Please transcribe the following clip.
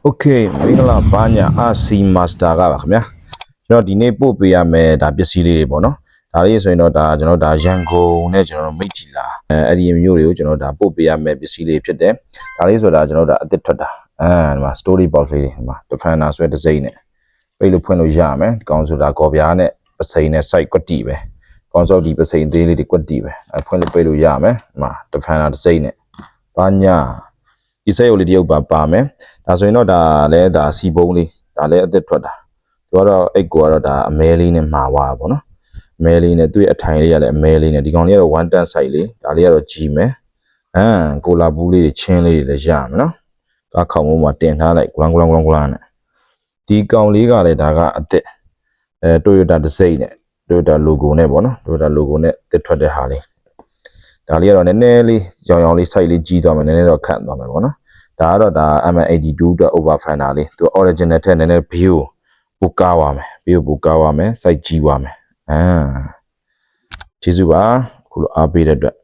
Okay မင်္ဂလာပါညာ RC Master ကပါခင်ဗျာကျွန်တော်ဒီနေ့ပို့ပေးရမယ်ဒါပစ္စည်းလေးတွေပေါ့နော်ဒါလေးဆိုရင်တော့ဒါကျွန်တော်ဒါရန်ကုန်နဲ့ကျွန်တော်မိတ်တီလာအဲ့ဒီမျိုးတွေကိုကျွန်တော်ဒါပို့ပေးရမယ်ပစ္စည်းလေးဖြစ်တယ်ဒါလေးဆိုတာကျွန်တော်ဒါအသစ်ထွက်တာဒီမှာ story box လေးဒီမှာ defender ဆွဲတစ်စိမ့်နဲ့ပိတ်လို့ဖွင့်လို့ရမယ်ဒီကောင်ဆိုတာကော်ပြားနဲ့ပစိန်နဲ့ site ကွက်တီပဲကောင်စောက်ဒီပစိန်သေးလေးတွေကွက်တီပဲဖွင့်လို့ပိတ်လို့ရမယ်ဒီမှာ defender တစ်စိမ့်နဲ့ဘာညာဒီစိတ်ရုပ်လေးတရုပ်ပါမယ်ဒါဆိုရင်တော့ဒါလည်းဒါစီပုံးလေးဒါလည်းအသက်ထွက်တာသူကတော့အိတ်ကိုကတော့ဒါအမဲလေးနဲ့မှာသွားတာပေါ့နော်အမဲလေးနဲ့သူ့ရဲ့အထိုင်လေးကလည်းအမဲလေးနဲ့ဒီကောင်လေးကတော့ one turn site လေးဒါလေးကတော့ကြီးမယ်ကိုလာဘူးလေးတွေချင်းလေးတွေလည်းရမယ်နော်ကားခေါင်မိုးမှာတင်ထားလိုက်ဂလန်နဲ့ဒီကောင်လေးကလည်းဒါကအသက်Toyota တစ်စိမ့်နဲ့ Toyota logo နဲ့ပေါ့နော် Toyota logo နဲ့တက်ထွက်တဲ့ဟာလေးဒါလေးကတော့နည်းနည်းလေးရောင်လေး site လေးကြီးသွားမယ်နည်းနည်းတော့ခန့်သွားမယ်ပေါ့နော်ဒါကတော့ဒါ M82 အတွက် over fender လေးသူ original ထက်နည်းနည်း view ပိုကားသွားမယ် view ပိုကားသွားမယ် site ကြီးသွားမယ်ကျေးဇူးပါခုလိုအားပေးတဲ့အတွက်